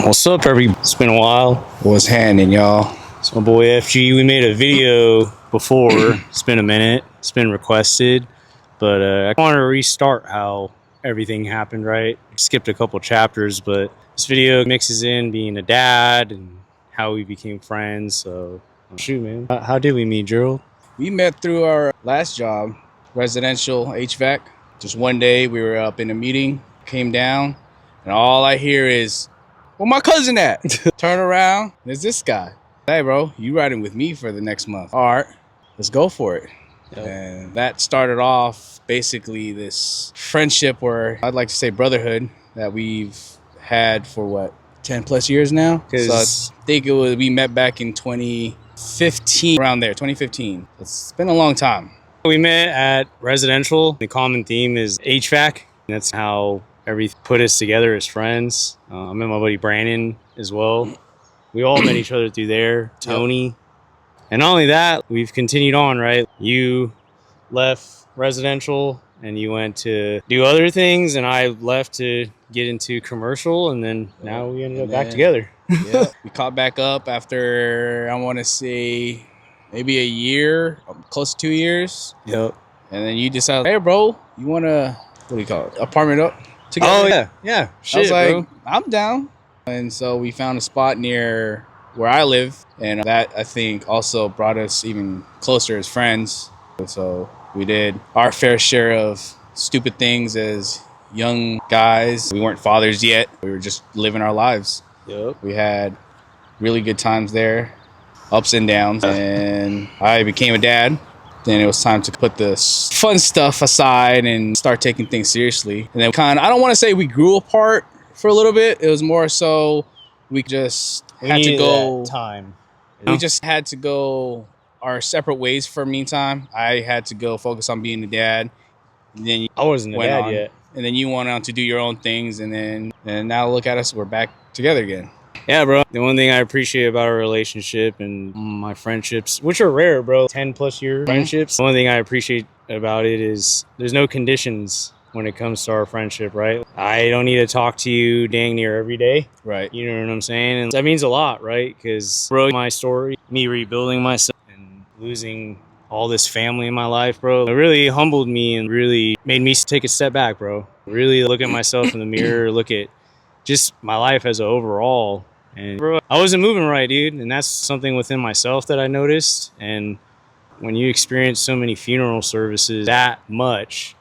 What's up, everybody? It's been a while. What's happening, y'all? It's my boy FG. We made a video before. It's been a minute. It's been requested. But I want to restart how everything happened, right? Skipped a couple chapters, but this video mixes in being a dad and how we became friends. So, shoot, man. How did we meet, Gerold? We met through our last job, residential HVAC. Just one day we were up in a meeting, came down, and all I hear is, "Where my cousin at?" Turn around, there's this guy. "Hey, bro, you riding with me for the next month?" "All right, let's go for it." Yep. And that started off basically this friendship, or I'd like to say brotherhood, that we've had for what, 10 plus years now? So I think we met back in 2015, around there, 2015. It's been a long time. We met at residential. The common theme is HVAC. That's how everything put us together as friends. I met my buddy Brandon as well. We all met each other through there. Tony. Yep. And not only that, we've continued on, right? You left residential and you went to do other things, and I left to get into commercial, and then now we ended up back together. Yeah, we caught back up after, I want to say, maybe a year, close to 2 years. Yep. And then you decided, "Hey, bro, you want to, what do you call it, apartment up together?" Oh, yeah. Yeah. Shit, I was like, bro, "I'm down." And so we found a spot near where I live. And that, I think, also brought us even closer as friends. So we did our fair share of stupid things as young guys. We weren't fathers yet. We were just living our lives. Yep. We had really good times there, ups and downs. And I became a dad. Then it was time to put the fun stuff aside and start taking things seriously. And then I don't want to say we grew apart for a little bit. It was more so we just had to go time. We just had to go our separate ways for meantime. I had to go focus on being a dad. And then I wasn't a dad yet. And then you went on to do your own things. And now look at us. We're back together again. Yeah, bro. The one thing I appreciate about our relationship and my friendships, which are rare, bro, 10 plus year friendships. The one thing I appreciate about it is there's no conditions when it comes to our friendship, right? I don't need to talk to you dang near every day. Right. You know what I'm saying? And that means a lot, right? Because, bro, my story, me rebuilding myself and losing all this family in my life, bro, it really humbled me and really made me take a step back, bro. Really look at myself in the mirror, look at just my life as an overall. And, bro, I wasn't moving right, dude. And that's something within myself that I noticed. And when you experience so many funeral services that much,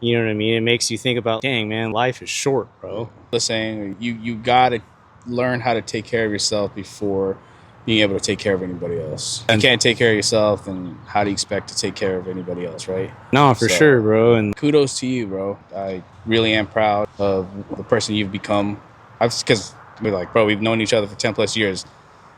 you know what I mean? It makes you think about, dang, man, life is short, bro. The saying, you got to learn how to take care of yourself before being able to take care of anybody else. You can't take care of yourself, then how do you expect to take care of anybody else, right? No, for sure, bro. And kudos to you, bro. I really am proud of the person you've become. Because we're like, bro, we've known each other for 10 plus years.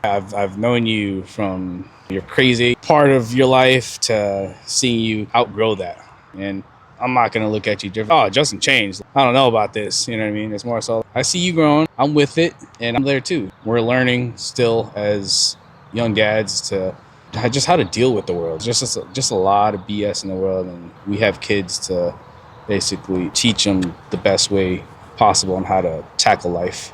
I've known you from your crazy part of your life to seeing you outgrow that. And I'm not going to look at you different. "Oh, Justin changed. I don't know about this." You know what I mean? It's more so, I see you growing. I'm with it, and I'm there too. We're learning still as young dads to just how to deal with the world. Just a lot of BS in the world, and we have kids to basically teach them the best way possible on how to tackle life.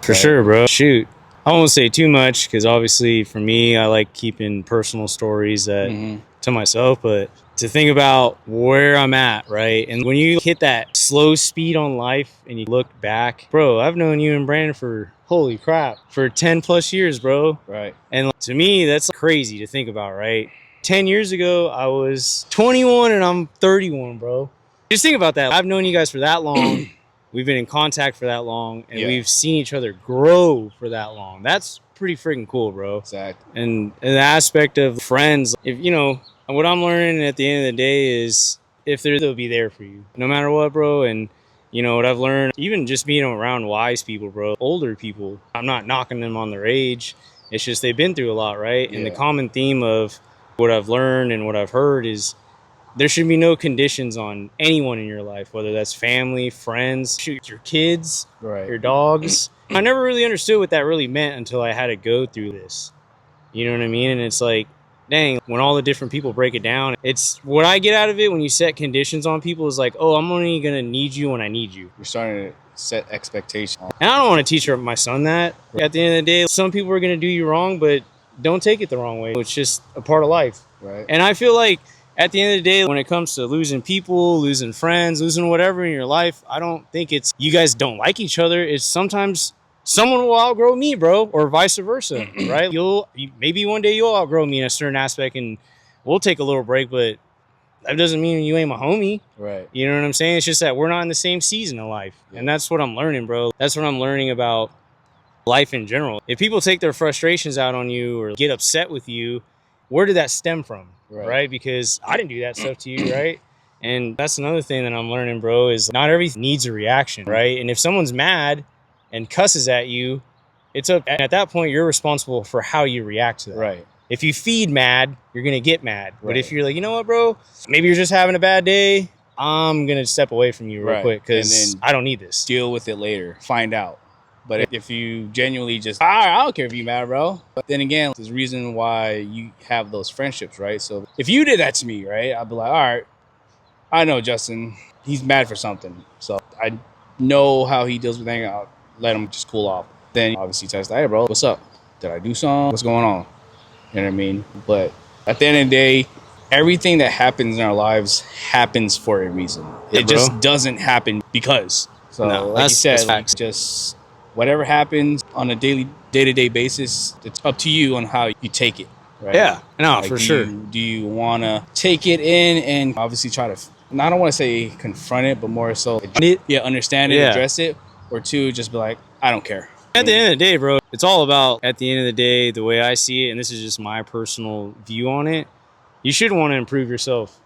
For sure, bro. Shoot. I won't say too much because obviously for me, I like keeping personal stories to myself, but to think about where I'm at, right? And when you hit that slow speed on life and you look back, bro, I've known you and Brandon for, holy crap, for 10 plus years, bro. Right. And to me, that's crazy to think about, right? 10 years ago, I was 21 and I'm 31, bro. Just think about that. I've known you guys for that long. We've been in contact for that long, and we've seen each other grow for that long. That's pretty freaking cool, bro. Exactly. And the aspect of friends, if you know, what I'm learning at the end of the day is if they'll be there for you, no matter what, bro. And you know what I've learned, even just being around wise people, bro, older people. I'm not knocking them on their age. It's just they've been through a lot, right? Yeah. And the common theme of what I've learned and what I've heard is there should be no conditions on anyone in your life, whether that's family, friends, shoot, your kids, your dogs. I never really understood what that really meant until I had to go through this. You know what I mean? And it's like, dang, when all the different people break it down, it's what I get out of it when you set conditions on people is like, oh, I'm only going to need you when I need you. You're starting to set expectations. And I don't want to teach my son that. At the end of the day, some people are going to do you wrong, but don't take it the wrong way. It's just a part of life. Right. And I feel like at the end of the day, when it comes to losing people, losing friends, losing whatever in your life, I don't think it's you guys don't like each other. It's sometimes someone will outgrow me, bro, or vice versa, right? Maybe one day you'll outgrow me in a certain aspect and we'll take a little break, but that doesn't mean you ain't my homie. Right. You know what I'm saying? It's just that we're not in the same season of life. Yeah. And that's what I'm learning, bro. That's what I'm learning about life in general. If people take their frustrations out on you or get upset with you, where did that stem from? Right? Because I didn't do that stuff to you, right? And that's another thing that I'm learning, bro, is not everything needs a reaction, right? And if someone's mad and cusses at you, at that point, you're responsible for how you react to that. Right. If you feed mad, you're going to get mad. Right. But if you're like, you know what, bro, maybe you're just having a bad day, I'm going to step away from you real quick because I don't need this. Deal with it later. Find out. But if you genuinely just, I don't care if you're mad, bro. But then again, there's a reason why you have those friendships, right? So if you did that to me, right, I'd be like, all right, I know Justin, he's mad for something. So I know how he deals with things. I'll let him just cool off. Then obviously text, hey, bro, what's up? Did I do something? What's going on? You know what I mean? But at the end of the day, everything that happens in our lives happens for a reason. It just doesn't happen because. So like you said, just whatever happens on a day-to-day basis, it's up to you on how you take it. Right? Yeah, no, for sure. Do you want to take it in and obviously try to, I don't want to say confront it, but more so, understand it, address it, or two, just be like, I don't care. At the end of the day, bro, it's all about, at the end of the day, the way I see it, and this is just my personal view on it, you should want to improve yourself.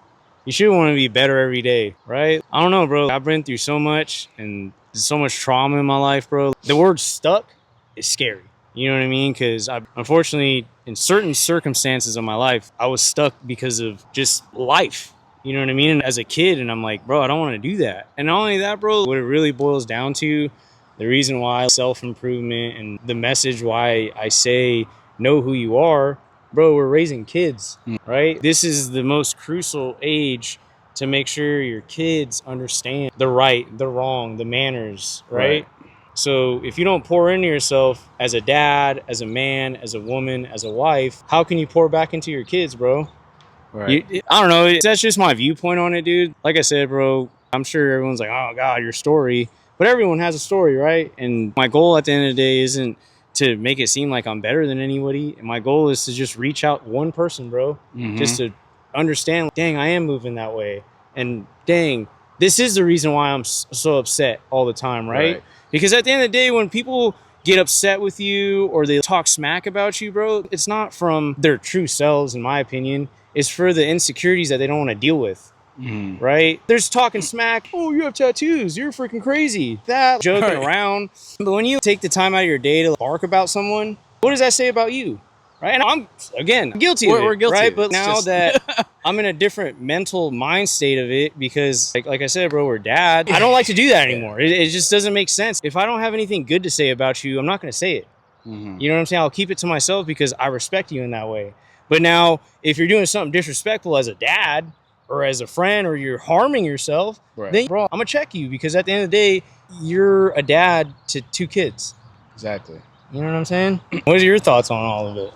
You should want to be better every day, right? I don't know, bro. I've been through so much and so much trauma in my life, bro. The word stuck is scary. You know what I mean? Because unfortunately, in certain circumstances of my life, I was stuck because of just life. You know what I mean? And as a kid, and I'm like, bro, I don't want to do that. And not only that, bro, what it really boils down to, the reason why self-improvement and the message why I say know who you are, bro, we're raising kids, right? This is the most crucial age to make sure your kids understand the right, the wrong, the manners, right? So if you don't pour into yourself as a dad, as a man, as a woman, as a wife, how can you pour back into your kids, bro? Right. I don't know. That's just my viewpoint on it, dude. Like I said, bro, I'm sure everyone's like, oh, God, your story. But everyone has a story, right? And my goal at the end of the day isn't to make it seem like I'm better than anybody. And my goal is to just reach out one person, bro, just to understand, dang, I am moving that way. And dang, this is the reason why I'm so upset all the time, right? Because at the end of the day, when people get upset with you or they talk smack about you, bro, it's not from their true selves, in my opinion. It's for the insecurities that they don't want to deal with. Right? There's talking smack. Oh, you have tattoos. You're freaking crazy. That joking around. But when you take the time out of your day to bark about someone, what does that say about you? Right? And I'm, again, guilty of it. We're guilty. Right? But now that I'm in a different mental mind state of it because, like I said, bro, we're dad. I don't like to do that anymore. It just doesn't make sense. If I don't have anything good to say about you, I'm not going to say it. You know what I'm saying? I'll keep it to myself because I respect you in that way. But now, if you're doing something disrespectful as a dad, or as a friend, or you're harming yourself, then, bro, I'm going to check you because at the end of the day, you're a dad to 2 kids. Exactly. You know what I'm saying? What are your thoughts on all of it?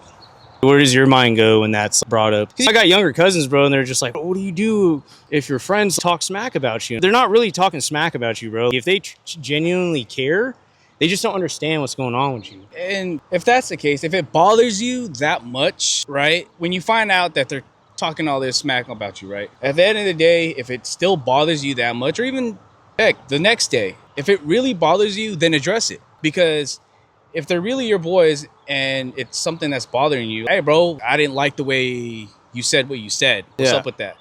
Where does your mind go when that's brought up? Because I got younger cousins, bro, and they're just like, what do you do if your friends talk smack about you? They're not really talking smack about you, bro. If they genuinely care, they just don't understand what's going on with you. And if that's the case, if it bothers you that much, right, when you find out that they're talking all this smack about you, right? At the end of the day, if it still bothers you that much, or even heck, the next day, if it really bothers you, then address it. Because if they're really your boys and it's something that's bothering you, hey, bro, I didn't like the way you said what you said. What's up with that?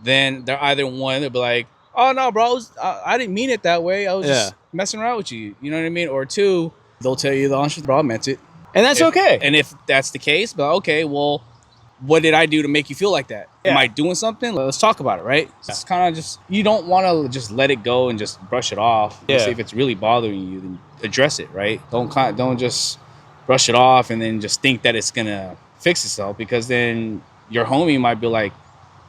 Then they're either one, they'll be like, oh, no, bro, I didn't mean it that way. I was just messing around with you. You know what I mean? Or two, they'll tell you the honest truth, bro, I meant it. And that's okay. And if that's the case, but okay, well, what did I do to make you feel like that? Am I doing something? Let's talk about it, right? It's kind of just, you don't want to just let it go and just brush it off. See if it's really bothering you, then address it, right? Don't just brush it off and then just think that it's going to fix itself, because then your homie might be like,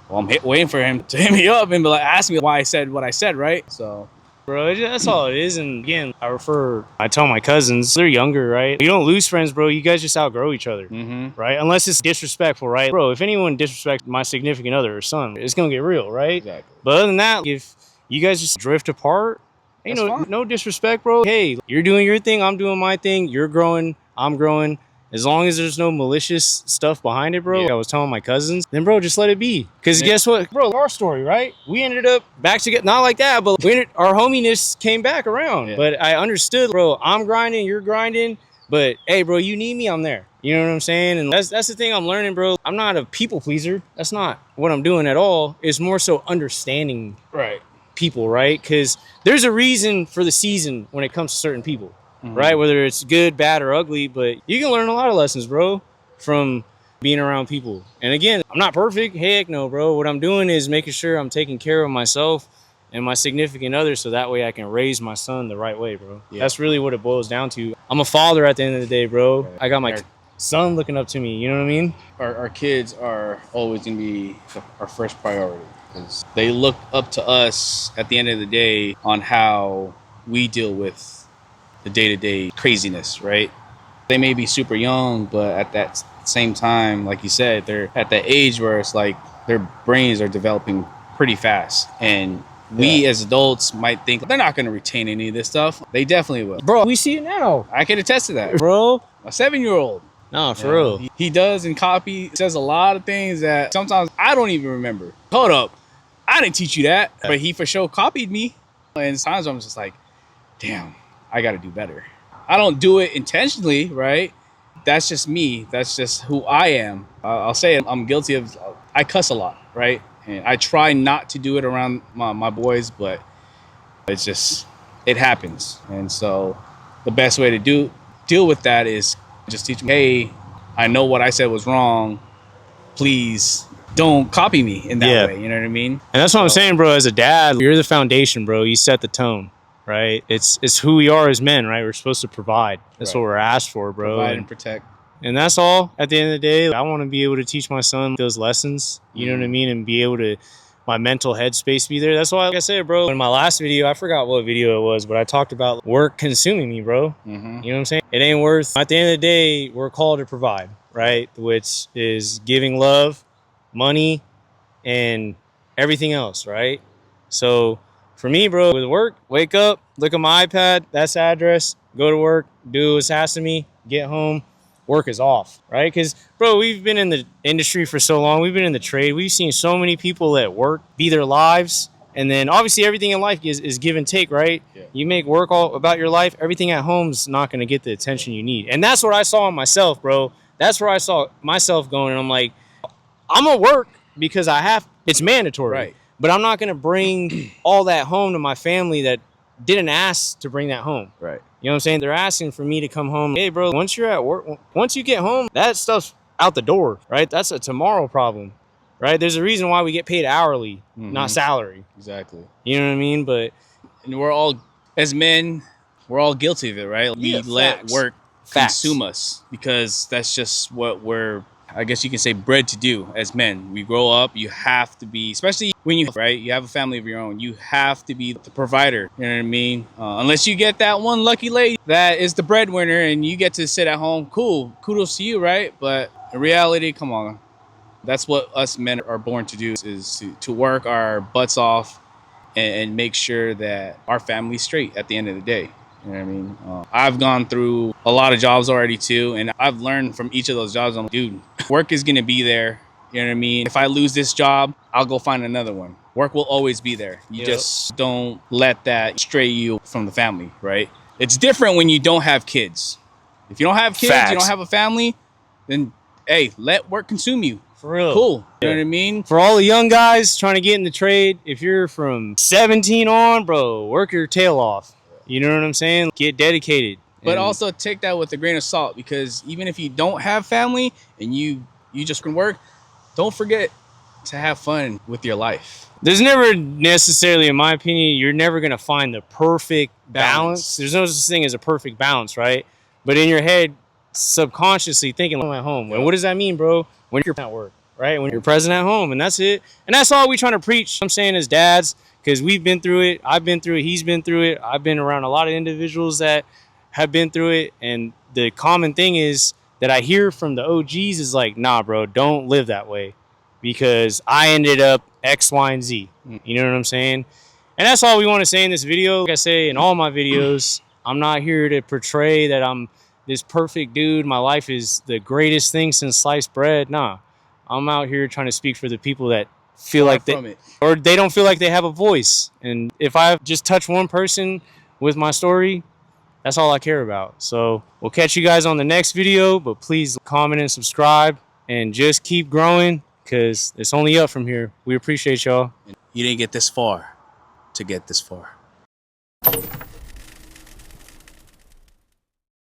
well, I'm waiting for him to hit me up and be like, ask me why I said what I said, right? So, bro, that's all it is. And again, I tell my cousins, they're younger, right? You don't lose friends, bro. You guys just outgrow each other, right? Unless it's disrespectful, right? Bro, if anyone disrespects my significant other or son, it's going to get real, right? Exactly. But other than that, if you guys just drift apart, ain't no disrespect, bro. Hey, you're doing your thing, I'm doing my thing. You're growing, I'm growing. As long as there's no malicious stuff behind it, bro, I was telling my cousins, then, bro, just let it be. Because guess what? Bro, our story, right? We ended up back together. Not like that, but our hominess came back around. Yeah. But I understood, bro, I'm grinding, you're grinding. But, hey, bro, you need me, I'm there. You know what I'm saying? And that's the thing I'm learning, bro. I'm not a people pleaser. That's not what I'm doing at all. It's more so understanding people, right? Because there's a reason for the season when it comes to certain people. Right, whether it's good, bad, or ugly, but you can learn a lot of lessons, bro, from being around people. And again, I'm not perfect. Heck no, bro. What I'm doing is making sure I'm taking care of myself and my significant other, so that way I can raise my son the right way, bro. Yeah. That's really what it boils down to. I'm a father at the end of the day, bro. Right. I got my son looking up to me. You know what I mean? Our kids are always going to be our first priority, because they look up to us at the end of the day on how we deal with the day-to-day craziness, right? They may be super young, but at that same time, like you said, they're at that age where it's like their brains are developing pretty fast. And we as adults might think they're not going to retain any of this stuff. They definitely will. Bro, we see it now. I can attest to that. Bro. A 7-year-old. No, for real. He does and says a lot of things that sometimes I don't even remember. Hold up. I didn't teach you that. But he for sure copied me. And sometimes I'm just like, damn, I got to do better. I don't do it intentionally, right? That's just me. That's just who I am. I'll say it. I'm guilty of, I cuss a lot, right? And I try not to do it around my boys, but it's just, it happens. And so the best way to deal with that is just teach them, hey, I know what I said was wrong. Please don't copy me in that way. You know what I mean? And that's what I'm saying, bro. As a dad, you're the foundation, bro. You set the tone. Right, it's who we are as men, right? We're supposed to provide. That's what we're asked for, bro. Provide and protect. And that's all. At the end of the day, I want to be able to teach my son those lessons. You know what I mean, and be able to my mental headspace be there. That's why, like I said, bro. In my last video, I forgot what video it was, but I talked about work consuming me, bro. You know what I'm saying? It ain't worth. At the end of the day, we're called to provide, right? Which is giving love, money, and everything else, right? So. For me, bro, with work, wake up, look at my iPad, that's the address, go to work, do what's asked of me, get home, work is off, right? Because, bro, we've been in the industry for so long. We've been in the trade. We've seen so many people at work be their lives. And then, obviously, everything in life is give and take, right? Yeah. You make work all about your life. Everything at home's not going to get the attention you need. And that's what I saw in myself, bro. That's where I saw myself going. And I'm like, I'm going to work because it's mandatory. Right. But I'm not going to bring all that home to my family that didn't ask to bring that home. Right. You know what I'm saying? They're asking for me to come home. Hey, bro, once you're at work, once you get home, that stuff's out the door, right? That's a tomorrow problem, right? There's a reason why we get paid hourly, not salary. Exactly. You know what I mean? But and we're all, as men, we're all guilty of it, right? We let work consume us because that's just what we're, I guess you can say, bred to do as men. We grow up, you have to be, especially when you have a family of your own, you have to be the provider. You know what I mean? Unless you get that one lucky lady that is the breadwinner and you get to sit at home, cool, kudos to you, right? But in reality, come on. That's what us men are born to do, is to work our butts off and make sure that our family's straight at the end of the day. You know what I mean? I've gone through a lot of jobs already too, and I've learned from each of those jobs. I'm like, dude, work is gonna be there. You know what I mean? If I lose this job, I'll go find another one. Work will always be there. You just don't let that stray you from the family, right? It's different when you don't have kids. If you don't have kids, you don't have a family, then hey, let work consume you. For real. Cool. You know what I mean? For all the young guys trying to get in the trade, if you're from 17 on, bro, work your tail off. You know what I'm saying? Get dedicated. But also take that with a grain of salt, because even if you don't have family and you just can work, don't forget to have fun with your life. There's never necessarily, in my opinion, you're never going to find the perfect balance. There's no such thing as a perfect balance, right? But in your head, subconsciously thinking I'm at home. And what does that mean, bro? When you're at work, right? When you're present at home, and that's it. And that's all we trying to preach. I'm saying as dads, because we've been through it. I've been through it. He's been through it. I've been around a lot of individuals that have been through it. And the common thing is that I hear from the OGs is like, nah, bro, don't live that way, because I ended up X, Y, and Z. You know what I'm saying? And that's all we want to say in this video. Like I say in all my videos, I'm not here to portray that I'm this perfect dude. My life is the greatest thing since sliced bread. Nah, I'm out here trying to speak for the people that feel like or they don't feel like they have a voice. And if I just touch one person with my story, that's all I care about. So we'll catch you guys on the next video, but please comment and subscribe and just keep growing, because it's only up from here. We appreciate y'all. You didn't get this far to get this far.